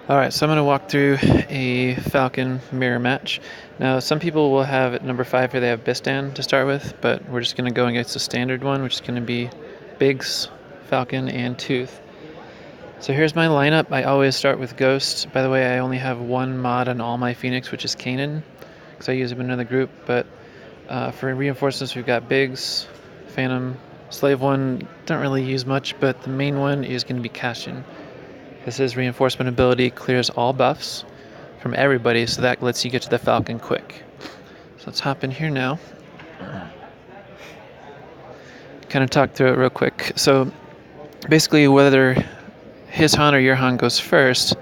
Alright, so I'm going to walk through a Falcon mirror match. Now, some people will have at number 5 here, they have Bistan to start with, but we're just going to go against the standard one, which is going to be Biggs, Falcon, and Tooth. So here's my lineup. I always start with Ghost. By the way, I only have one mod on all my Phoenix, which is Kanan, because I use him in another group. But for reinforcements, we've got Biggs, Phantom, Slave 1, don't really use much, but the main one is going to be Cassian. His reinforcement ability clears all buffs from everybody, so that lets you get to the Falcon quick. So let's hop in here now. Kind of talk through it real quick. So basically, whether his Han or your Han goes first,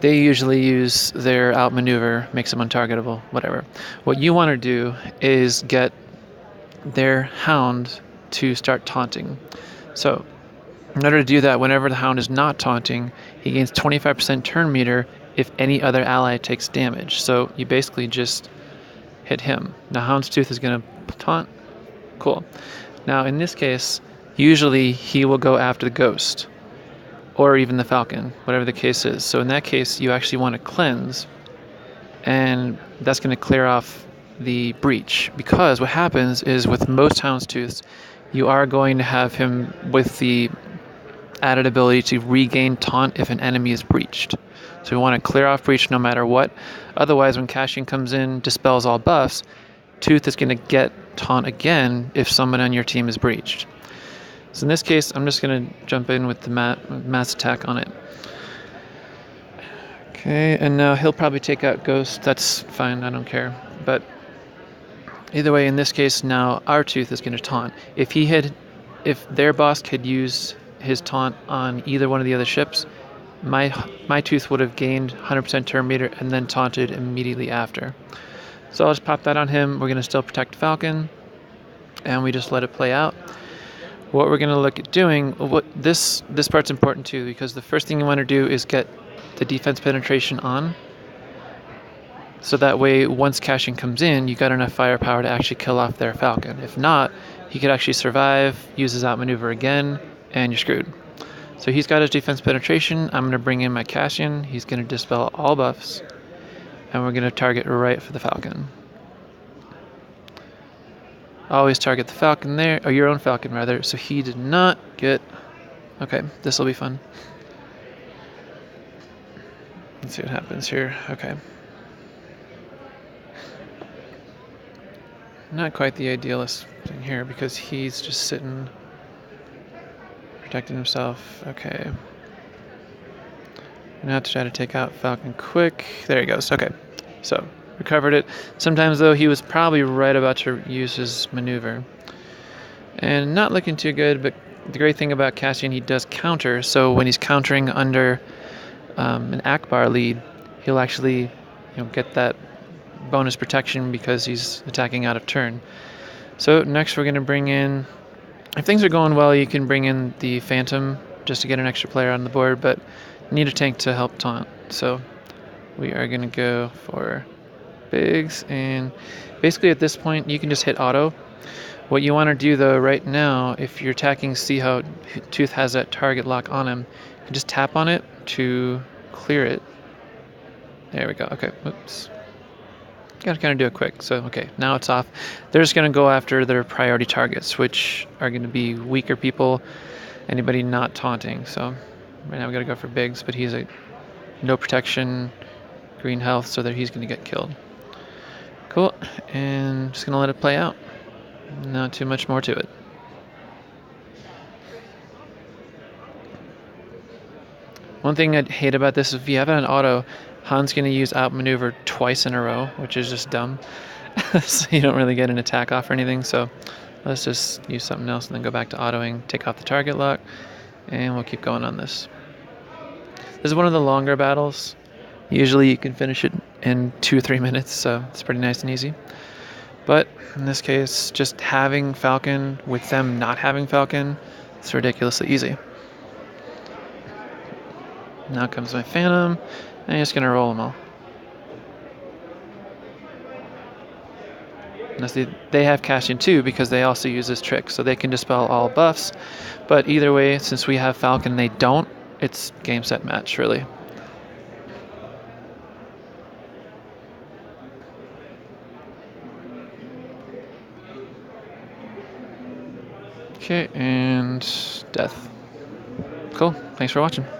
they usually use their outmaneuver, makes them untargetable, whatever. What you want to do is get their Hound to start taunting. So in order to do that, whenever the Hound is not taunting, he gains 25% turn meter if any other ally takes damage. So you basically just hit him. Now Hound's Tooth is going to taunt. Cool. Now in this case, usually he will go after the Ghost, or even the Falcon, whatever the case is. So in that case, you actually want to cleanse, and that's going to clear off the breach. Because what happens is with most Houndstooths, you are going to have him with the added ability to regain taunt if an enemy is breached. So we want to clear off breach no matter what. Otherwise, when Cassian comes in, dispels all buffs, Tooth is going to get taunt again if someone on your team is breached. So in this case, I'm just going to jump in with the mass attack on it. Okay, and now he'll probably take out Ghost. That's fine, I don't care. But either way, in this case, now our Tooth is going to taunt. If their boss could use his taunt on either one of the other ships, my Tooth would have gained 100% turn meter and then taunted immediately after. So I'll just pop that on him. We're going to still protect Falcon, and we just let it play out. What we're going to look at doing, this part's important too, because the first thing you want to do is get the defense penetration on, so that way once Cassian comes in, you got enough firepower to actually kill off their Falcon. If not, he could actually survive, use his outmaneuver again, and you're screwed. So he's got his defense penetration. I'm going to bring in my Cassian. He's going to dispel all buffs, and we're going to target right for the Falcon. Always target the Falcon there, or your own Falcon rather, so he did not get... Okay, this will be fun. Let's see what happens here. Okay. Not quite the idealist thing here, because he's just sitting, protecting himself. Okay. I'm gonna have to try to take out Falcon quick. There he goes. Okay. So, recovered it. Sometimes, though, he was probably right about to use his maneuver. And not looking too good, but the great thing about Cassian, he does counter. So when he's countering under an Akbar lead, he'll actually get that bonus protection because he's attacking out of turn. So next we're going to bring in, if things are going well, you can bring in the Phantom just to get an extra player on the board, but you need a tank to help taunt. So we are going to go for Biggs, and basically at this point you can just hit auto. What you want to do though right now, if you're attacking, see how Tooth has that target lock on him, you can just tap on it to clear it. There we go. Okay, whoops. Gotta kind of do it quick. So, okay, now it's off. They're just going to go after their priority targets, which are going to be weaker people, anybody not taunting. So, right now we got to go for Biggs, but he's a no protection, green health, so that he's going to get killed. Cool, and just going to let it play out. Not too much more to it. One thing I'd hate about this is if you have it on auto, Han's going to use outmaneuver twice in a row, which is just dumb. So you don't really get an attack off or anything. So let's just use something else and then go back to autoing, take off the target lock, and we'll keep going on this. This is one of the longer battles. Usually you can finish it in 2-3 minutes, so it's pretty nice and easy. But in this case, just having Falcon with them not having Falcon, it's ridiculously easy. Now comes my Phantom, and I'm just going to roll them all. Now see, they have Cassian too because they also use this trick, so they can dispel all buffs. But either way, since we have Falcon and they don't, it's game, set, match, really. Okay, and death. Cool. Thanks for watching.